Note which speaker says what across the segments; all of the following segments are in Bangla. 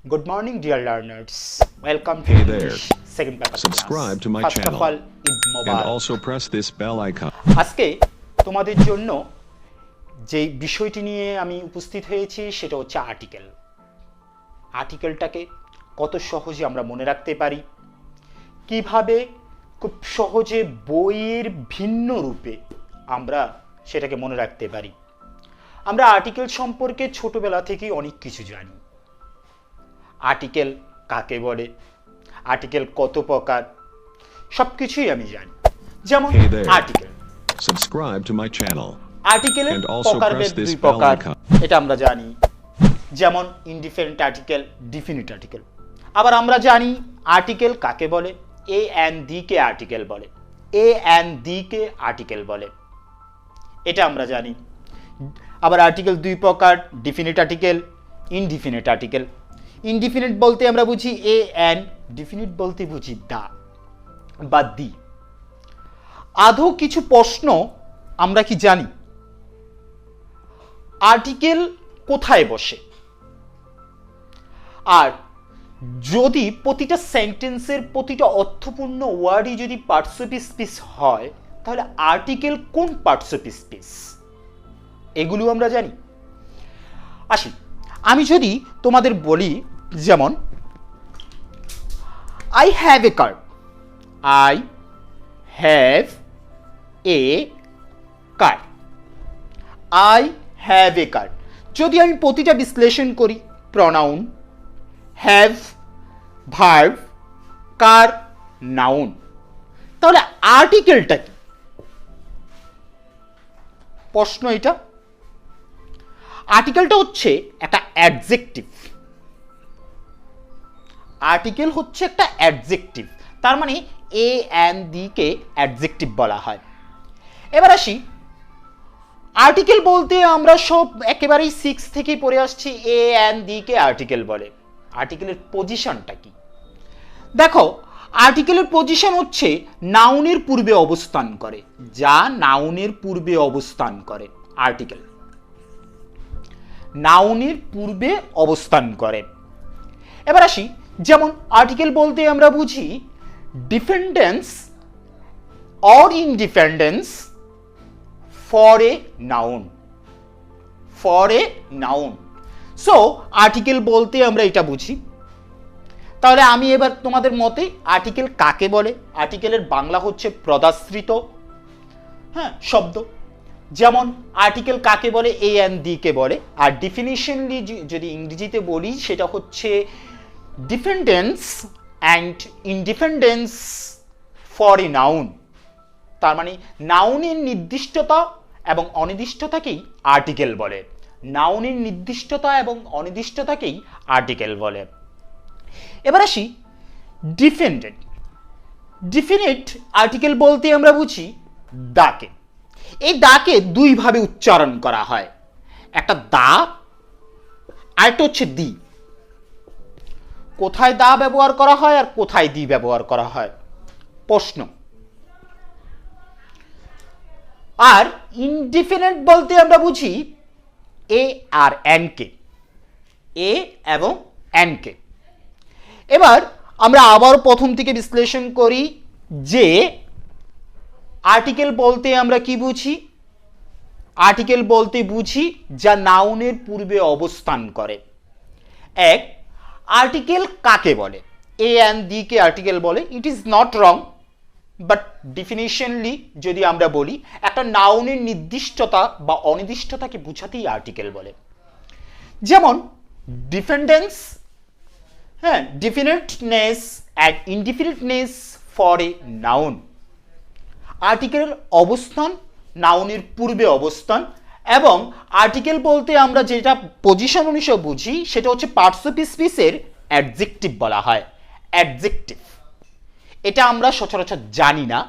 Speaker 1: Good morning, dear learners. Welcome to
Speaker 2: Hey there.
Speaker 1: English second paper
Speaker 2: Subscribe
Speaker 1: class.
Speaker 2: to my
Speaker 1: First of
Speaker 2: channel.
Speaker 1: all, Eid
Speaker 2: And
Speaker 1: Mubarak.
Speaker 2: also press this bell icon.
Speaker 1: আজকে তোমাদের জন্য যে বিষয়টি নিয়ে আমি উপস্থিত হয়েছি সেটা হচ্ছে আর্টিকেল। আর্টিকেলটাকে কত সহজে আমরা মনে রাখতে পারি, কিভাবে খুব সহজে বইয়ের ভিন্ন রূপে আমরা সেটাকে মনে রাখতে পারি। আমরা আর্টিকেল সম্পর্কে ছোটবেলা থেকেই অনেক কিছু জানি। আর্টিকেল কাকে বলে, আর্টিকেল কত প্রকার, সব কিছুই আমি জানি। যেমন
Speaker 2: Hey there.
Speaker 1: Article,
Speaker 2: Subscribe to my channel.
Speaker 1: আর্টিকেলের
Speaker 2: And also
Speaker 1: প্রকারভেদ
Speaker 2: press this
Speaker 1: দুই
Speaker 2: bell
Speaker 1: প্রকার,
Speaker 2: icon.
Speaker 1: এটা আমরা জানি। যেমন ইনডিফিনিট আর্টিকেল, ডিফিনিট আর্টিকেল। আবার আমরা জানি আর্টিকেল কাকে বলে, এ এন্ড দি কে আর্টিকেল বলে, এ এন্ড দি কে আর্টিকেল বলে, এটা আমরা জানি। আবার আর্টিকেল দুই প্রকার, definite article, indefinite article. Indefinite বলতে আমরা বুঝি এ এন্ড, ডিফিনিট বলতে বুঝি দা বা দি। আদৌ কিছু প্রশ্ন আমরা কি জানি আর্টিকেল কোথায় বসে, আর যদি প্রতিটা সেন্টেন্সের প্রতিটা অর্থপূর্ণ ওয়ার্ডই যদি পার্টস অফ স্পিচ হয় তাহলে আর্টিকেল কোন পার্টস অফ স্পিচ, এগুলো আমরা জানি। আসি, আমি যদি তোমাদের বলি, যেমন I have a car, I have a car, I have a car. যদি আমি প্রতিটা বিশ্লেষণ করি, pronoun, have verb, car noun, তাহলে আর্টিকেলটা কি? প্রশ্ন এটা। আর্টিকেলটা হচ্ছে একটা অ্যাডজেক্টিভ। আর্টিকেল হচ্ছে একটা অ্যাডজেক্টিভ, তার মানে এ এন্ড দি কে অ্যাডজেক্টিভ বলা হয়। এবার আসি, আর্টিকেল বলতে আমরা সব একেবারেই 6 থেকে পড়ে আসছি এ এন্ড দি কে আর্টিকেল বলে। আর্টিকেলের পজিশনটা কি? দেখো, আর্টিকেলের পজিশন হচ্ছে নাউনের পূর্বে অবস্থান করে, যা নাউনের পূর্বে অবস্থান করে। আর্টিকেল নাউনের পূর্বে অবস্থান করে। এবার আসি, যেমন আর্টিকেল বলতে আমরা বুঝি dependence or independence for a noun, for a noun. So article বলতে আমরা এটা বুঝি। তাহলে আমি এবার তোমাদের মতে আর্টিকেল কাকে বলে? আর্টিকেলের বাংলা হচ্ছে পদাশ্রিত শব্দ। যেমন আর্টিকেল কাকে বলে, এ এন্ড দি কে বলে। আর ডিফিনিশনলি যদি ইংরেজিতে বলি সেটা হচ্ছে dependence and independence for a noun. তার মানে নাউনের নির্দিষ্টতা এবং অনির্দিষ্টতাকেই আর্টিকেল বলে। নাউনের নির্দিষ্টতা এবং অনির্দিষ্টতাকেই আর্টিকেল বলে। এবার আসি ডিপেন্ডেন্ট। ডিফিনিট আর্টিকেল বলতে আমরা বুঝি দাকে। এই দাকে দুইভাবে উচ্চারণ করা হয়, একটা দা, আরেকটা হচ্ছে দি। কোথায় দা ব্যবহার করা হয় আর কোথায় দি ব্যবহার করা হয়? প্রশ্ন। আর ইনডিফিনিট বলতে আমরা বুঝি এ আর এন কে, এ এবং এন কে। এবার আমরা আবার প্রথম থেকে বিশ্লেষণ করি যে আর্টিকেল বলতে আমরা কি বুঝি? আর্টিকেল বলতে বুঝি যা নাউনের পূর্বে অবস্থান করে। এক, আর্টিকেল কাকে বলে? এ এন্ড দি কে আর্টিকেল বলে। It is not wrong, but definitionally যদি আমরা বলি একটা নাউনের নির্দিষ্টতা বা অনির্দিষ্টতাকে বোঝাতেই আর্টিকেল বলে। যেমন dependence, definiteness and indefiniteness for a noun. আর্টিকেলের অবস্থান, নাউনের পূর্বে অবস্থান, এবং আর্টিকেল বলতে আমরা যেটা পজিশন অনুসারে বুঝি সেটা হচ্ছে পার্টস অফ স্পিচের অ্যাডজেক্টিভ বলা হয়। অ্যাডজেক্টিভ এটা আমরা সচরাচর জানি না,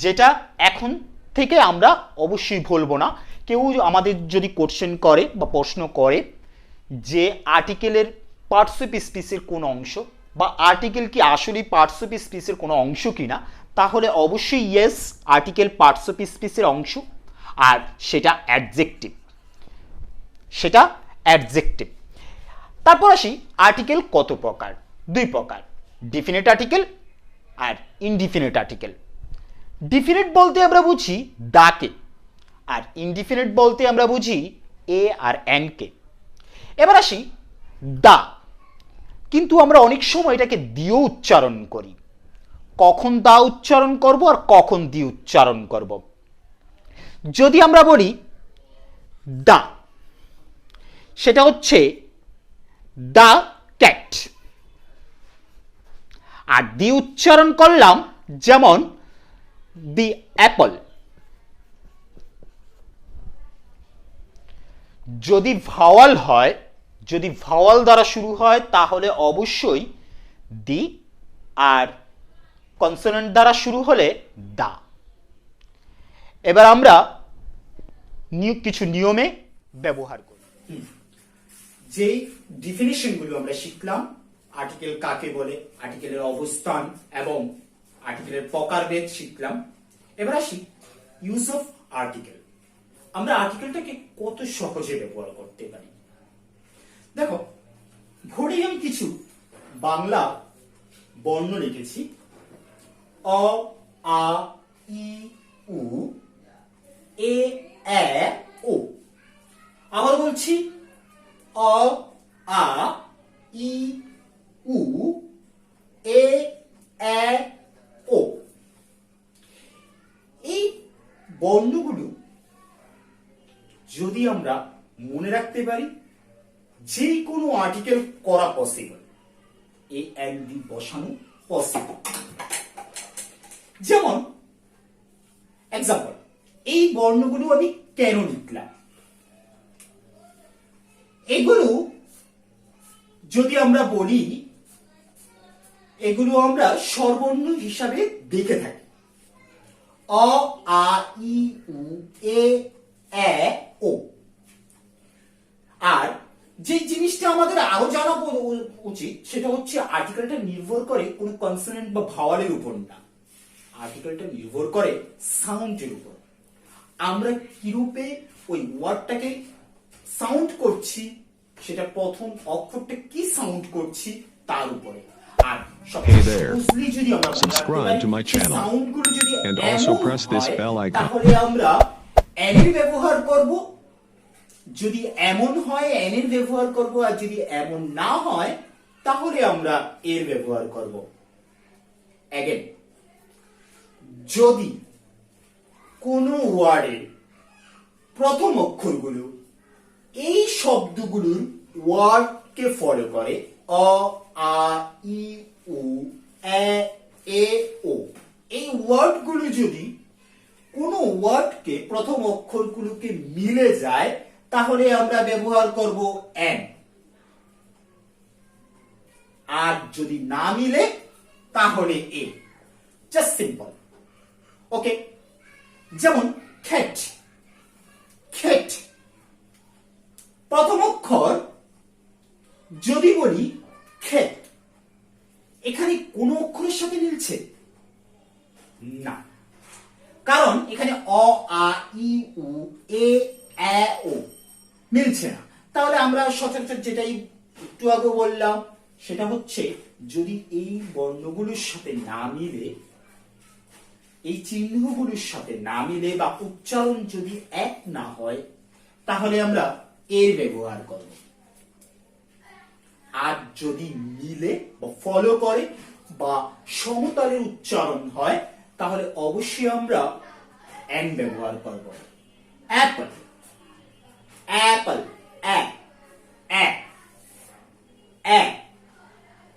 Speaker 1: যেটা এখন থেকে আমরা অবশ্যই বলবো না। কেউ আমাদের যদি কোশ্চেন করে বা প্রশ্ন করে যে আর্টিকেলের পার্টস অফ স্পিচের কোন অংশ, বা আর্টিকেল কি আসলেই পার্টস অফ স্পিচের কোনো অংশ কিনা, তাহলে অবশ্যই ইয়েস, আর্টিকেল পার্টস অফ স্পিচের অংশ, আর সেটা অ্যাডজেক্টিভ, সেটা অ্যাডজেক্টিভ। তারপর আসি আর্টিকেল কত প্রকার, দুই প্রকার, ডিফিনিট আর্টিকেল আর ইনডিফিনিট আর্টিকেল। ডিফিনিট বলতে আমরা বুঝি দাকে, আর ইনডিফিনিট বলতে আমরা বুঝি এ আর এন কে। এবার আসি দা, কিন্তু আমরা অনেক সময় এটাকে দিয়েও উচ্চারণ করি। কখন দা উচ্চারণ করব আর কখন দি উচ্চারণ করব? যদি আমরা বলি দা, সেটা হচ্ছে দা ক্যাট। আর দি উচ্চারণ করলাম যেমন দি অ্যাপল। যদি ভাওয়াল হয়, যদি ভাওয়াল দ্বারা শুরু হয় তাহলে অবশ্যই দি, আর কনসোনেন্ট দ্বারা শুরু হলে দা। এবার আমরা কিছু নিয়মে ব্যবহার করি। যেই ডিফিনিশনগুলো আমরা শিখলাম, আর্টিকেল কাকে বলে, আর্টিকেলের অবস্থান এবং আর্টিকেলের প্রকারভেদ শিখলাম। এবার আসি ইউজ অফ আর্টিকেল। আমরা আর্টিকেলটাকে কত সহজে ব্যবহার করতে পারি। দেখো, বোর্ডে আমি কিছু বাংলা বর্ণ লিখেছি। অ, আ, ই, উ, এ, এ, ও। আবার বলছি অ, আ, ই, উ, এ, এ, ও। এই বর্ণগুলো যদি আমরা মনে রাখতে পারি, যে কোনো আর্টিকেল করা পসিবল, এ এন ডি বসানো পসিবল। যেমন এক্সাম্পল, এই বর্ণগুলো আমি কেন লিখলাম, এগুলো যদি আমরা বলি, এগুলো আমরা স্বরবর্ণ হিসাবে দেখে থাকি। অ, আ, ই, উ, এ, এ, ও। আর যে জিনিসটা আমাদের আরো জানা উচিত সেটা হচ্ছে আর্টিকেলটা নির্ভর করে কোন কনসোনেন্ট বা ভাওয়ালের উপর না, আর্টিকেলটা নির্ভর করে সাউন্ডের উপর। আমরা কিরূপে ওই ওয়ার্ডটাকে সাউন্ড করছি, সেটা প্রথম অক্ষরটা কি সাউন্ড করছি তার উপরে। আর
Speaker 2: Hey there.
Speaker 1: যদি আমরা
Speaker 2: Subscribe to my channel
Speaker 1: সাউন্ডগুলো যদি
Speaker 2: and also press this
Speaker 1: হয়,
Speaker 2: bell icon.
Speaker 1: তাহলে আমরা এনের ব্যবহার করব। যদি এমন হয় এনের ব্যবহার করব, আর যদি এমন না হয় তাহলে আমরা এর ব্যবহার করব। এগেন, যদি কোন ওয়ার্ডের প্রথম অক্ষরগুলো এই শব্দগুলোর ওয়ার্ডকে ফলো করে, অ, আ, ই, উ, এ, ও, এই ওয়ার্ডগুলো যদি কোন ওয়ার্ডকে প্রথম অক্ষরগুলোকে মিলে যায় তাহলে আমরা ব্যবহার করব এন। আর যদি না মিলে তাহলে এ। Just simple. ওকে, যেমন খেট। খেট প্রথম অক্ষর যদি বলি খেট, এখানে কোন অক্ষরের সাথে মিলছে না, কারণ এখানে অ, আ, ই, উ, এ, ও মিলছে না। তাহলে আমরা সচরাচর যেটাই একটু আগে বললাম সেটা হচ্ছে, যদি এই বর্ণগুলোর সাথে না মিলে, এই চিহ্নগুলোর সাথে না মিলে বা উচ্চারণ যদি এক না হয় তাহলে আমরা এর ব্যবহার করব। আর যদি মিলে বা ফলো করে বা সমতালের উচ্চারণ হয় তাহলে অবশ্যই আমরা এন ব্যবহার করব। Apple, Apple,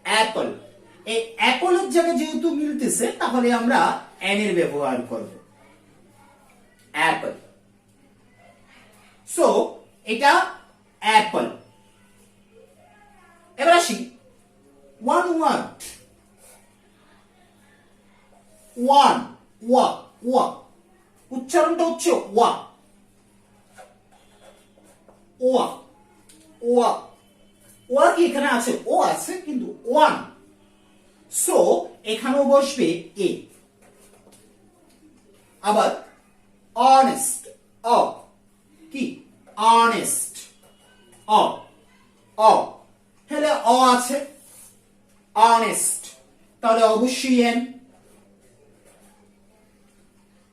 Speaker 1: Apple. এই অ্যাপলের জায়গায় যেহেতু মিলতেছে তাহলে আমরা এন এর ব্যবহার করব। অ্যাপল। সো এটা অ্যাপল। এবার আসি ওয়ান ওয়ার্ড। ওয়ান, ওয়া, ওয়া, উচ্চারণটা হচ্ছে ওয়া, ওয়া, ওয়া। ওয়া কি এখানে আছে? ও আছে, কিন্তু ওয়ান। সো এখানেও বসবে এ। আবার অনেস্ট, অ, কি অনেস্ট, অ, অ। তাহলে অ আছে, অনেস্ট, তাহলে অবশ্যই an.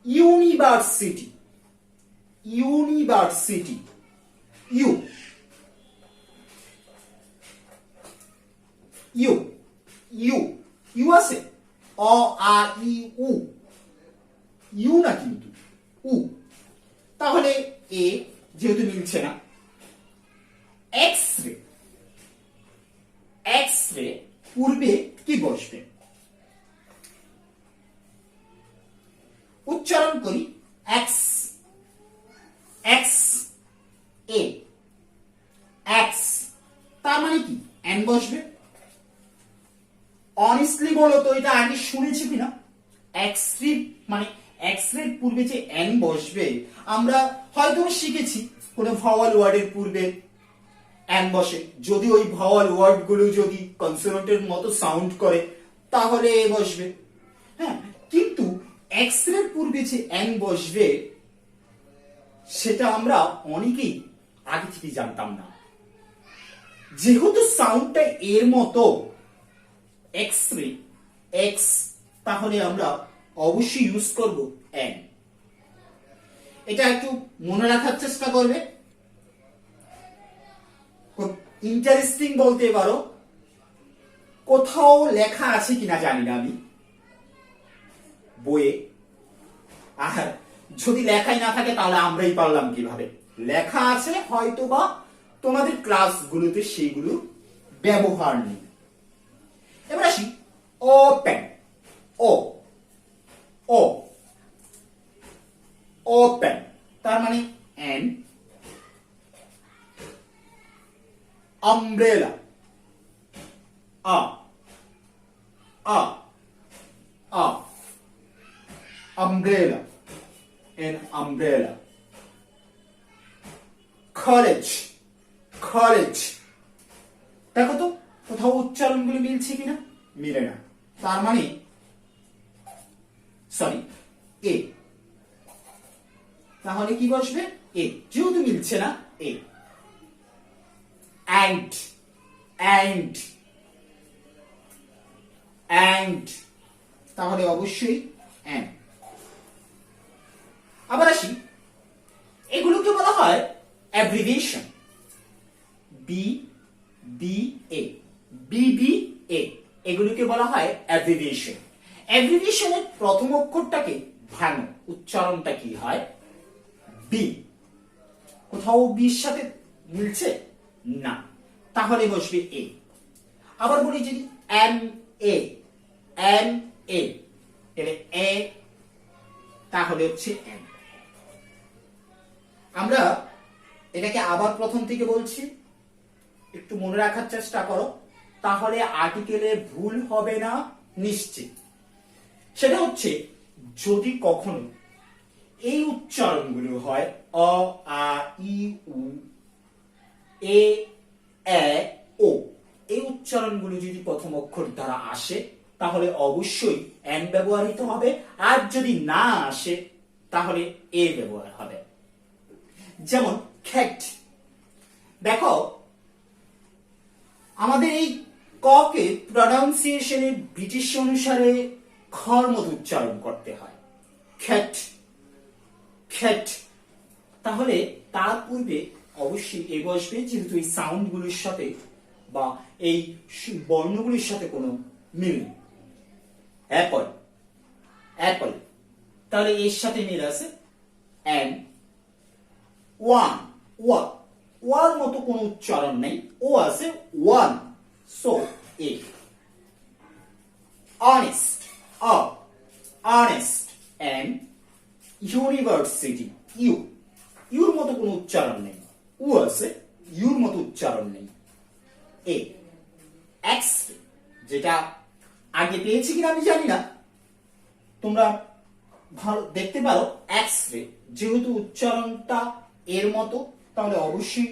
Speaker 1: University, university, U, U, U, U আছে, অ আ ই উ, ইউ না কিন্তু উ, তাহলে এ যেহেতু মিলছে না। এক্স রে, এক্স রে পূর্বে কি বসবে? উচ্চারণ করি এক্স, এক্স এ, এক্স, তার মানে কি এন বসবে। অনেস্টলি বলো তো এটা আগে শুনেছি কিনা? এক্স রে মানে এক্স রে পূর্বে যে এন বসবে আমরা হয়তো শিখেছি কোন ভাওয়াল ওয়ার্ডের পূর্বে এন বসে, যদি ওই ভাওয়াল ওয়ার্ড গুলো যদি কনসোনেন্টের মতো সাউন্ড করে তাহলে এ বসবে। হ্যাঁ, কিন্তু এক্স রে পূর্বে যে এন বসবে সেটা আমরা অনেকেই আগে থেকে জানতাম না। যেহেতু সাউন্ডটা এর মতো এক্স রে, এক্স, তাহলে আমরা অবশ্যই ইউজ করব এন। এটা একটু মনে রাখার চেষ্টা করবে, খুব ইন্টারেস্টিং বলতে পারো। কোথাও লেখা আছে কিনা জানি না আমি বইয়ে, আর যদি লেখাই না থাকে তাহলে আমরাই পারলাম কিভাবে? লেখা আছে হয়তো বা তোমাদের ক্লাসগুলোতে সেগুলো ব্যবহার নেই। এবার আসি ওপেন, ও, ও, ওপেন, তার মানে এন। আমব্রেলা, আ, আ, আ, umbrella, an umbrella. College, college, দেখো তো কোথাও উচ্চারণগুলো মিলছে কিনা? মিলে না, তার মানে সরি এ, তাহলে কি বসবে? এ, যেহেতু মিলছে না এ। and, and, and, তাহলে অবশ্যই and। আবার আসি, এগুলোকে বলা হয় abbreviation, B B A, B B A, এগুলোকে বলা হয় অ্যাব্রিভিয়েশন। অ্যাব্রিভিয়েশনের প্রথম অক্ষরটাকে ভাঙো, উচ্চারণটা কি হয়? বি। কোথাও বির সাথে মিলছে না, তাহলে বসবে এ। আবার বলি যদি এম এ, এম এ, তাহলে এ, তাহলে হচ্ছে এম। আমরা এটাকে আবার প্রথম থেকে বলছি, একটু মনে রাখার চেষ্টা করো, তাহলে আর্টিকেলে ভুল হবে না নিশ্চিত। সেটা হচ্ছে যদি কখনো এই উচ্চারণগুলো হয় অ আ ই উ এ এ ও, এই উচ্চারণগুলো যদি প্রথম অক্ষর দ্বারা আসে তাহলে অবশ্যই এন ব্যবহৃত হবে, আর যদি না আসে তাহলে এ ব্যবহার হবে। যেমন cat, দেখো আমাদের এই ক কে প্রনাউন্সিয়েশনে ব্রিটিশ অনুসারে খর মতো উচ্চারণ করতে হয়, cat, cat, তাহলে তার পূর্বে অবশ্যই এ বসবে, যেহেতু এই সাউন্ডগুলোর সাথে বা এই বর্ণগুলির সাথে কোনো মিল নেই। অ্যাপল, অ্যাপল, তাহলে এর সাথে মিল আছে এন্ড। ওয়ান, ওয়া, ওয়ার মতো কোনো উচ্চারণ নেই, ও আছে ওয়ান, সো এ। অনেস্ট, অ, অনেস্ট, এন্ড ইউনিভার্সিটি, ইউ, ইউর মতো কোনো উচ্চারণ নেই, উ আছে, ইউর মতো উচ্চারণ নেই, এ। এক্স, যেটা আগে পেয়েছি কিনা আমি জানি না, তোমরা ভালো দেখতে পারো। এক্স রে, যেহেতু উচ্চারণটা এর মতো তাহলে অবশ্যই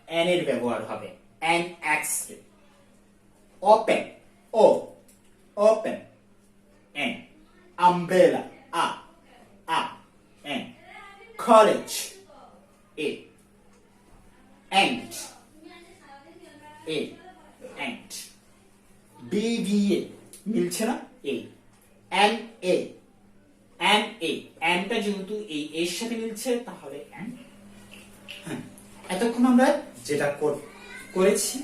Speaker 1: এন এর ব্যবহার হবে, এন এক্স রে। ওপেন, ও, ওপেন, এন। আমব্রেলা, আ, আ, an. College, a, and, a, BVA মিলছে না? A N A N A এনটা যেহেতু এই এর সাথে মিলছে তাহলে এন। এতক্ষণ আমরা যেটা করেছি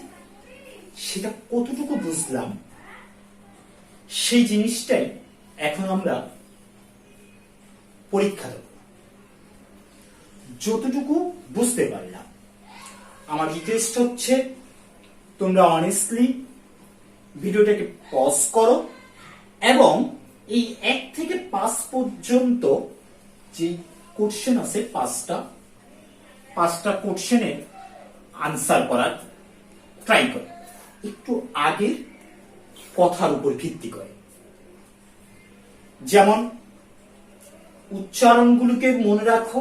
Speaker 1: সেটা কতটুকু বুঝলাম সেই জিনিসটাই এখন আমরা পরীক্ষা দেব। যতটুকু বুঝতে পারলাম আমার রিকোয়েস্ট হচ্ছে তোমরা অনেস্টলি ভিডিওটাকে পজ করো এবং এই 1 থেকে 5 পর্যন্ত যে কোশ্চেন আছে পাঁচটা কোশ্চেনের আনসার করার ট্রাই করো, একটু আগের কথার উপর ভিত্তি করে। যেমন উচ্চারণগুলোকে মনে রাখো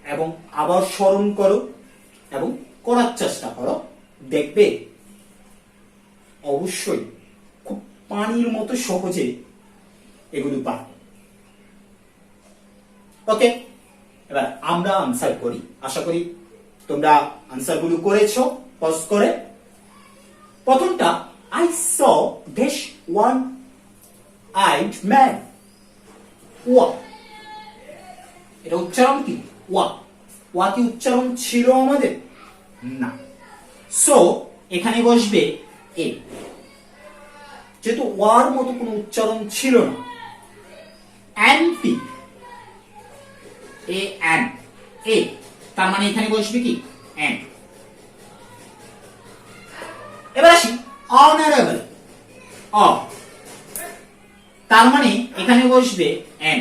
Speaker 1: এবং আবার স্মরণ করো এবং করার চেষ্টা করো, দেখবে অবশ্যই খুব পানির মতো সহজে এগুলো পাবে। ওকে, এবার আমরা আনসার করি। আশা করি তোমরা আনসারগুলো করেছো পজ করে। প্রথমটা, I saw dash one-eyed man. ওয়া, এটা উচ্চারণ কি? ওয়া। ওয়া কি উচ্চারণ ছিল আমাদের? না। সো এখানে বসবে এ। যেহেতু ওয়ার মতো কোনো উচ্চারণ ছিল না, এনপি এ এন এ, তার মানে এখানে বসবে কি? এন। এবার আসি অনারেবল। অ, তার মানে এখানে বসবে এন।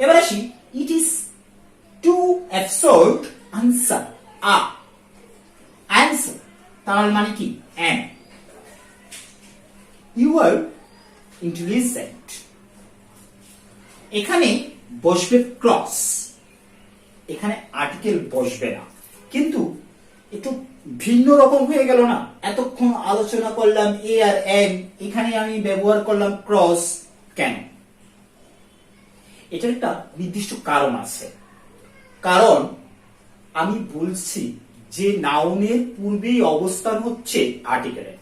Speaker 1: এবার আসি it is to absurd answer. আ, অ্যান্সার তার মানে কি? এন। ইউ আর ইন্টেলিজেন্ট, এখানে বসবে ক্রস, এখানে আর্টিকেল বসবে না। কিন্তু একটু ভিন্ন রকম হয়ে গেল না? এতক্ষণ আলোচনা করলাম এ আর এন, এখানে আমি ব্যবহার করলাম ক্রস। কেন? এটার একটা নির্দিষ্ট কারণ আছে। কারণ আমি বলছি যে নাউনের পূর্বেই অবস্থান হচ্ছে আর্টিকেলের,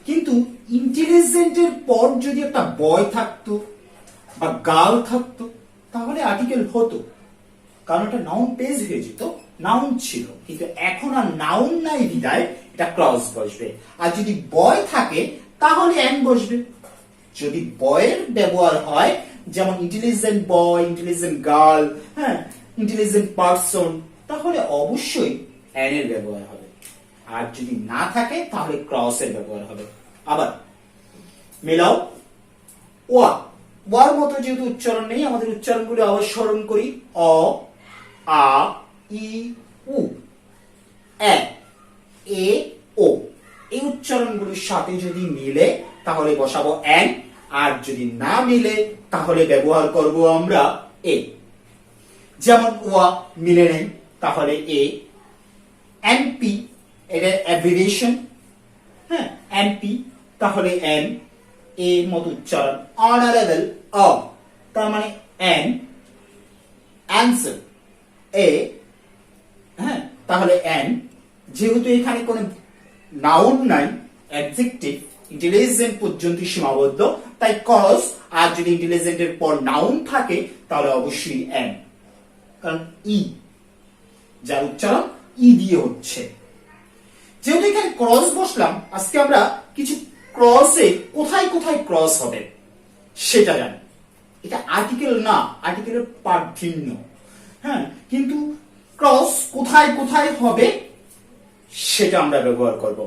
Speaker 1: কিন্তু ইন্টেলিজেন্টের পর যদি একটা বয় থাকতো বা গার্ল থাকতো তাহলে আর্টিকেল হতো, কারণ এটা নাউন পেজ হয়ে যেত, নাউন ছিল। কিন্তু এখন আর নাউন নাই বিদায় এটা ক্রস বসবে। আর যদি বয় থাকে তাহলে এন বসবে। যদি বয়ের ব্যবহার হয়, যেমন ইন্টেলিজেন্ট বয়, ইন্টেলিজেন্ট গার্ল, হ্যাঁ, ইন্টেলিজেন্ট পারসন, তাহলে অবশ্যই এন এর ব্যবহার হবে। আর যদি না থাকে তাহলে ক্রস এর ব্যবহার হবে। আবার মেলাও ওয়া। ওয়ার মতো যেহেতু উচ্চারণ নেই, আমাদের উচ্চারণগুলো আবার স্মরণ করি। অ, আ, ই, উ, এ, ও। এই উচ্চারণগুলোর সাথে যদি মিলে তাহলে বসাবো এন, আর যদি না মিলে তাহলে ব্যবহার করব আমরা এ। যেমন ওয়া মিলে নেই তাহলে এ। এনপি এটা অ্যাব্রিভিয়েশন, হ্যাঁ, এনপি তাহলে এন। এর মতো উচ্চারণ। অনারেবল, অ, তার মানে এন। অ্যান্সার এ, হ্যাঁ, তাহলে এন। যেহেতু এখানে কোনো নাউন নাই, অ্যাডজেক্টিভ, ইন্টেলিজেন্ট পর্যন্ত সীমাবদ্ধ, তাই কজ। আর যদি ইন্টেলিজেন্টের পর নাউন থাকে তাহলে অবশ্যই এন, কারণ ই, যার উচ্চারণ ই দিয়ে হচ্ছে। যেহেতু এখানে ক্রস বসলাম, আজকে আমরা কিছু ক্রসে কোথায় কোথায় ক্রস হবে সেটা জানি। এটা আর্টিকেল না, আর্টিকেলের পার্ট ভিন্ন, হ্যাঁ, কিন্তু ক্রস কোথায় কোথায় হবে সেটা আমরা ব্যবহার করব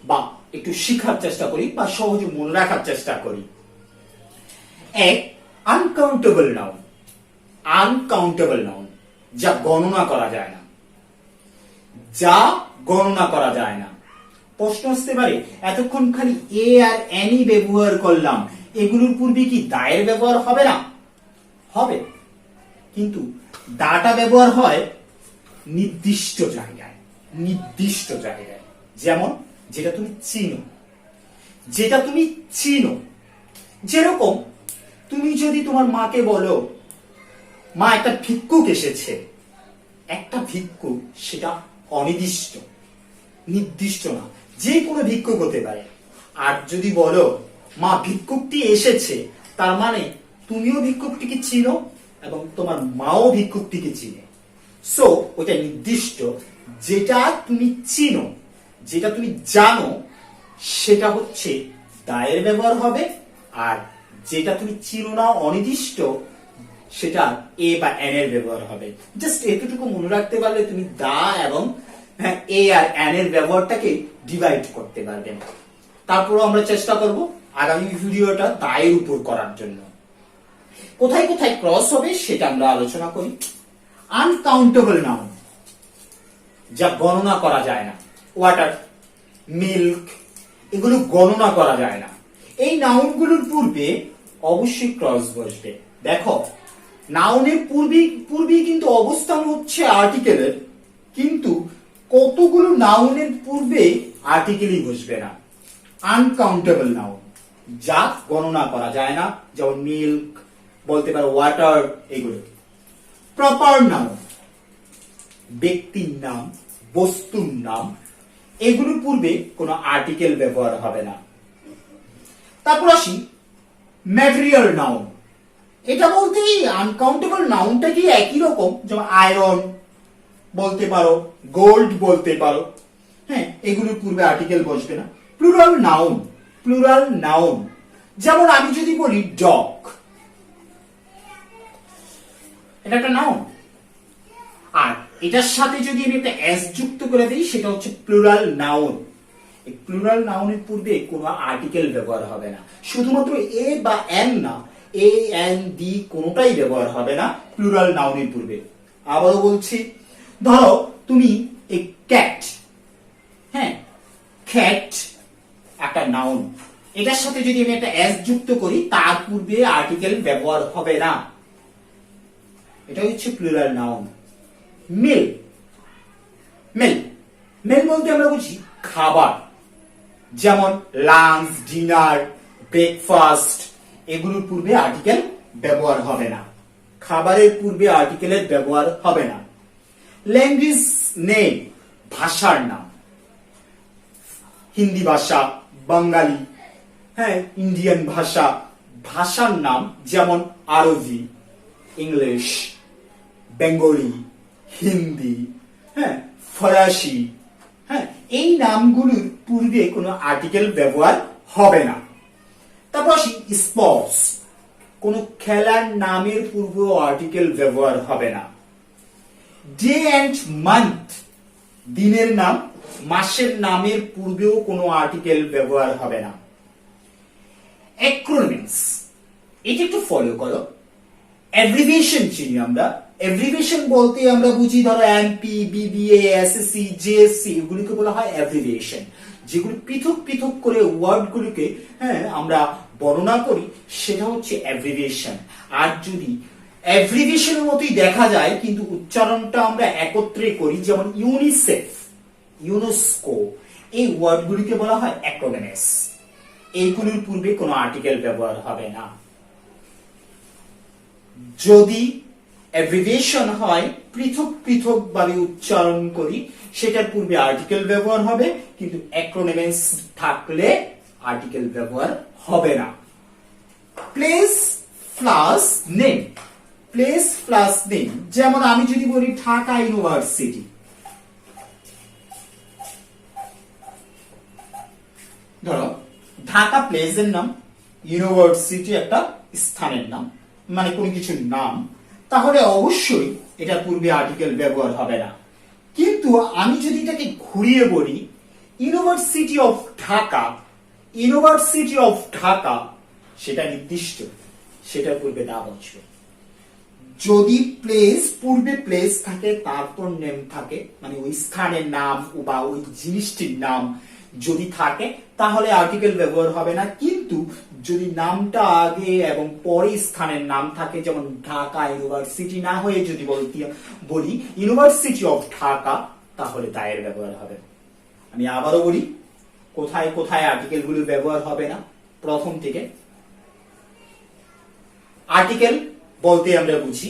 Speaker 1: বা একটু শিখার চেষ্টা করি বা সহজে মনে রাখার চেষ্টা করি। এক, আনকাউন্টেবল নাউন। আনকাউন্টেবল নাউন, যা গণনা করা যায় না, যা গণনা করা যায় না। প্রশ্ন আসতে পারে এতক্ষণ খালি এ আর এনই ব্যবহার করলাম, এগুলোর পূর্বে কি দায়ের ব্যবহার হবে না? হবে, কিন্তু দাটা ব্যবহার হয় নির্দিষ্ট জায়গায়, নির্দিষ্ট জায়গায়। যেমন যেটা তুমি চিনো, যেটা তুমি চিনো। যেরকম তুমি যদি তোমার মাকে বলো, মা একটা ভিক্ষুক এসেছে, একটা ভিক্ষুক সেটা অনির্দিষ্ট, নির্দিষ্ট না, যে কোনো ভিক্ষুক হতে পারে। আর যদি বলো মা ভিক্ষুকটি এসেছে, তার মানে তুমিও ভিক্ষুকটিকে চিনো এবং তোমার মাও ভিক্ষুকটিকে চিনে। সো ওটা নির্দিষ্ট, যেটা তুমি চিনো, যেটা তুমি জানো, সেটা হচ্ছে দায়ের ব্যবহার হবে। আর যেটা তুমি চিনো না, অনির্দিষ্ট, সেটা এ বা এন এর ব্যবহার হবে। জাস্ট এতটুকু মনে রাখতে পারলে তুমি দা এবং এ আর এন এর ব্যবহারটাকে ডিভাইড করতে পারবে। তারপরও আমরা চেষ্টা করব আগামী ভিডিওটা দায়ের উপর করার জন্য। কোথায় কোথায় ক্রস হবে সেটা আমরা আলোচনা করি। আনকাউন্টেবল নাউন, যা গণনা করা যায় না, ওয়াটার, মিল্ক, এগুলো গণনা করা যায় না। এই নাউনগুলোর পূর্বে অবশ্যই ক্রস বসবে। দেখো, নাউনের পূর্বেই কিন্তু অবস্থান হচ্ছে আর্টিকেলের, কিন্তু কতগুলো নাউনের পূর্বে আর্টিকেলই বসবে না। আনকাউন্টেবল নাউন, যা গণনা করা যায় না, যেমন মিল্ক, বলতে পারো ওয়াটার, এগুলো। প্রপার নাউন, ব্যক্তির নাম, বস্তুর নাম, এগুলোর পূর্বে কোনো আর্টিকেল ব্যবহার হবে না। তারপর আসি ম্যাটেরিয়াল নাউন। এটা বলতে আনকাউন্টেবল নাউনটা কি একই রকম, যেমন আয়রন বলতে পারো, গোল্ড বলতে পারো, হ্যাঁ, এগুলোর পূর্বে আর্টিকেল বসবে না। প্লুরাল নাউন, প্লুরাল নাউন, যেমন আমি যদি বলি ডগ, এটা একটা নাউন, আর এটার সাথে যদি আমি একটা এস যুক্ত করে দিই, সেটা হচ্ছে প্লুরাল নাউন। এই প্লুরাল নাউনের পূর্বে কোনো আর্টিকেল ব্যবহার হবে না। শুধুমাত্র এ বা এন না, এ এন ডি কোনোটাই ব্যবহার হবে না প্লুরাল নাউনের পূর্বে। আবারও বলছি, ধরো তুমি এই ক্যাট, হ্যাঁ, ক্যাট একটা নাউন, এটার সাথে যদি আমি একটা এস যুক্ত করি, তার পূর্বে আর্টিকেল ব্যবহার হবে না। এটা হচ্ছে প্লুরাল নাউন। মিল, মিল, মিল বলতে আমরা বুঝি খাবার, যেমন লাঞ্চ, ডিনার, ব্রেকফাস্ট, এগুলোর পূর্বে আর্টিকেল ব্যবহার হবে না। খাবারের পূর্বে আর্টিকেলের ব্যবহার হবে না। ল্যাঙ্গুয়েজ নেম, ভাষার নাম, হিন্দি ভাষা, বাঙালি, হ্যাঁ, ইন্ডিয়ান ভাষা, ভাষার নাম, যেমন আরবি, ইংলিশ, বেঙ্গলি, হিন্দি, হ্যাঁ, ফরাসি, হ্যাঁ, এই নামগুলোর পূর্বে কোনো আর্টিকেল ব্যবহার হবে না। তারপর আসি স্পোর্টস, কোনো খেলার নামের পূর্বেও আর্টিকেল ব্যবহার হবে না। ডে এন্ড মান্থ, দিনের নাম, মাসের নামের পূর্বেও কোনো আর্টিকেল ব্যবহার হবে না। অ্যাক্রোনিমস, এটা একটু ফলো করো। অ্যাব্রিভিয়েশন চিনি আমরা। অ্যাব্রিভিয়েশন বলতে আমরা বুঝি, ধরো এমপি, বিবিএ, এসএসসি, জেএসসি, এগুলিকে বলা হয় অ্যাব্রিভিয়েশন। যেগুলো পৃথক পৃথক করে ওয়ার্ডগুলিকে, হ্যাঁ, আমরা বর্ণনা করি, সেটা হচ্ছে অ্যাব্রিভিয়েশন। আর যদি অ্যাব্রিভিয়েশনের মতোই দেখা যায় কিন্তু উচ্চারণটা আমরা একত্রে করি, যেমন ইউনিসেফ, ইউনেস্কো, এই ওয়ার্ডগুলিকে বলা হয় অ্যাক্রোনিমস। এইগুলির পূর্বে কোনো আর্টিকেল ব্যবহার হবে না। যদি অ্যাব্রিভিয়েশন হয়, পৃথক পৃথক ভাবে উচ্চারণ করি, সেটার পূর্বে আর্টিকেল ব্যবহার হবে, কিন্তু অ্যাক্রোনিমস থাকলে আর্টিকেল ব্যবহার হবে না। Place plus name, place plus name, যেমন আমি যদি বলি ঢাকা ইউনিভার্সিটি, ধরো ঢাকা প্লেসের নাম, ইউনিভার্সিটি একটা স্থানের নাম, মানে কোন কিছুর নাম, তাহলে অবশ্যই এটার পূর্বে আর্টিকেল ব্যবহার হবে না। কিন্তু আমি যদি এটাকে ঘুরিয়ে বলি university of Dhaka, university of Dhaka, সেটা নির্দিষ্ট, সেটার পূর্বে না বসবে। যদি প্লেস, পূর্বে প্লেস থাকে, তারপর নেম থাকে, মানে ওই স্থানের নাম বা ওই জিনিসটির নাম যদি থাকে, তাহলে আর্টিকেল ব্যবহার হবে না। কিন্তু যদি নামটা আগে এবং পরে স্থানের নাম থাকে, যেমন ঢাকা ইউনিভার্সিটি না হয়ে যদি বলি ইউনিভার্সিটি অফ ঢাকা, তাহলে দায়ের ব্যবহার হবে। আমি আবারও বলি কোথায় কোথায় আর্টিকেল গুলো ব্যবহার হবে না। প্রথম থেকে, আর্টিকেল বলতে আমরা বুঝি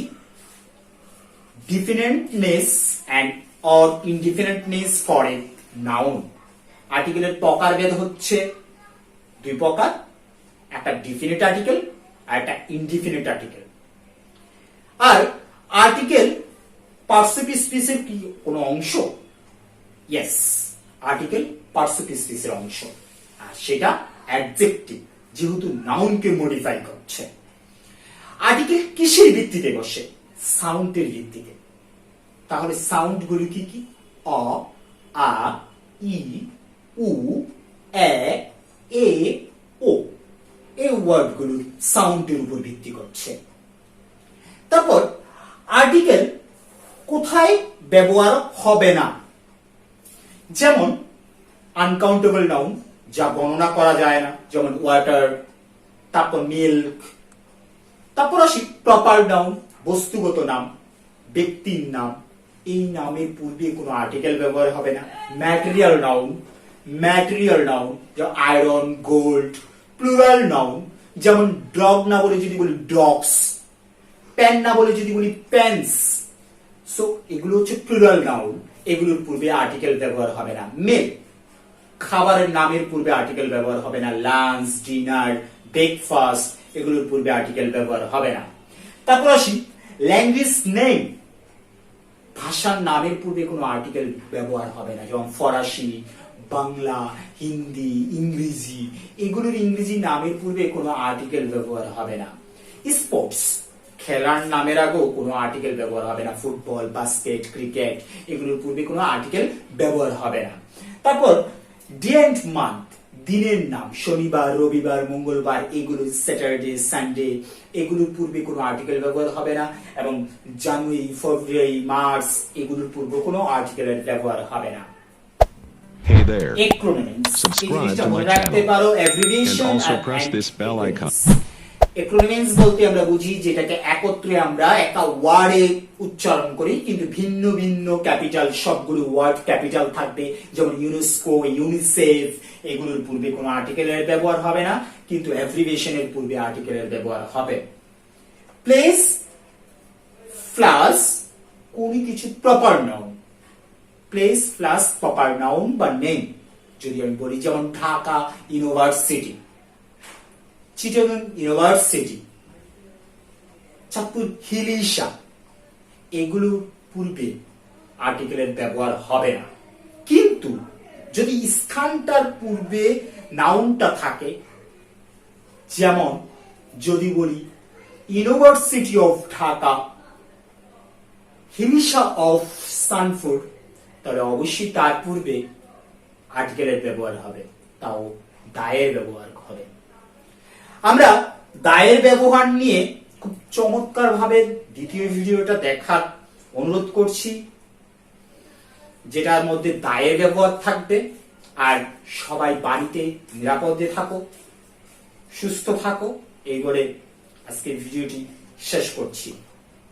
Speaker 1: definiteness and or indefiniteness for a noun, আর্টিকেলের প্রকারভেদ হচ্ছে দুই প্রকার, একটা ডিফিনিট আর্টিকেল আর একটা ইনডিফিনিট আর্টিকেল। আর আর্টিকেল পার্টসিপ স্পিচের কি কোনো অংশ? ইয়েস, আর্টিকেল পার্টসিপ স্পিচের অংশ, আর সেটা অ্যাডজেক্টিভ, যেহেতু নাউনকে মডিফাই করছে। আর্টিকেল কিসের ভিত্তিতে বসে? সাউন্ডের ভিত্তিতে। তাহলে সাউন্ড গুলি কি কি? অ, আ, ই, উ, এ, এ, ও। এই ওয়ার্ড গুলো সাউন্ডের উপর ভিত্তি করছে। তারপর আর্টিকেল কোথায় ব্যবহার হবে না? যেমন আনকাউন্টেবল নাউন, যা গণনা করা যায় না, যেমন ওয়াটার, তারপর মিল্ক। তারপর আসি প্রপার নাউন, বস্তুগত নাম, ব্যক্তির নাম, এই নামের পূর্বে কোনো আর্টিকেল ব্যবহার হবে না। ম্যাটেরিয়াল নাউন, যেমন আয়রন, গোল্ড। প্লুরাল নাউন, যেমন ডগ না বলে যদি বলি ডগস, পেন না বলে যদি বলি পেন্স। সো এগুলো হচ্ছে প্লুরাল নাউন, এগুলোর পূর্বে আর্টিকেল ব্যবহার হবে না। মেল, খাবারের নামের পূর্বে আর্টিকেল ব্যবহার হবে না। লাঞ্চ, ডিনার, ব্রেকফাস্ট, এগুলোর পূর্বে আর্টিকেল ব্যবহার হবে না। তারপর আসি ল্যাঙ্গুয়েজ নেম, ভাষার নামের পূর্বে কোনো আর্টিকেল ব্যবহার হবে না। যেমন ফরাসি, বাংলা, হিন্দি, ইংরেজি, এগুলোর ইংরেজি নামের পূর্বে কোনো আর্টিকেল ব্যবহার হবে না। স্পোর্টস, খেলার নামের আগেও কোনো আর্টিকেল ব্যবহার হবে না। ফুটবল, বাস্কেট, ক্রিকেট, এগুলোর পূর্বে কোনো আর্টিকেল ব্যবহার হবে না। তারপর ডে এন্ড মান্থ, দিনের নাম, শনিবার, রবিবার, মঙ্গলবার, এগুলো স্যাটারডে, সানডে, এগুলোর পূর্বে কোনো আর্টিকেল ব্যবহার হবে না। এবং জানুয়ারি, ফেব্রুয়ারি, মার্চ, এগুলোর পূর্বে কোনো আর্টিকেলের ব্যবহার হবে না।
Speaker 2: Hey there.
Speaker 1: Acronyms,
Speaker 2: Subscribe to my
Speaker 1: রাখতে
Speaker 2: channel
Speaker 1: পারো abbreviation
Speaker 2: and also
Speaker 1: and
Speaker 2: press this bell icon.
Speaker 1: Acronyms বলতে আমরা বুঝি যেটাকে একত্রে আমরা একটা ওয়ার্ডে উচ্চারণ করি, কিন্তু ভিন্ন ভিন্ন ক্যাপিটাল, সবগুলো ওয়ার্ড ক্যাপিটাল থাকবে। যেমন ইউনেস্কো, ইউনিসেফ, এগুলোর পূর্বে কোনো আর্টিকেলের ব্যবহার হবে না, কিন্তু অ্যাব্রিভিয়েশনের পূর্বে আর্টিকেলের ব্যবহার হবে। প্লেস প্লাস কোনো কিছু proper noun, place plus proper noun বা নেম যদি আমি বলি, যেমন ঢাকা ইউনিভার্সিটি, চিটাগং ইউনিভার্সিটি, চাঁদপুর হিলিশা, এগুলো পূর্বে আর্টিকেলের ব্যবহার হবে না। কিন্তু যদি স্থানটার পূর্বে নাউনটা থাকে, যেমন যদি বলি university of Dhaka, hilsa of Sanford, তাহলে অবশ্যই তার পূর্বে আর্টিকেলের ব্যবহার হবে, তাও দায়ের ব্যবহার হবে। আমরা দায়ের ব্যবহার নিয়ে খুব চমৎকার ভাবে দ্বিতীয় ভিডিওটা দেখার অনুরোধ করছি, যেটার মধ্যে দায়ের ব্যবহার থাকবে। আর সবাই বাড়িতে নিরাপদে থাকো, সুস্থ থাকো, এই বলে আজকে ভিডিওটি শেষ করছি।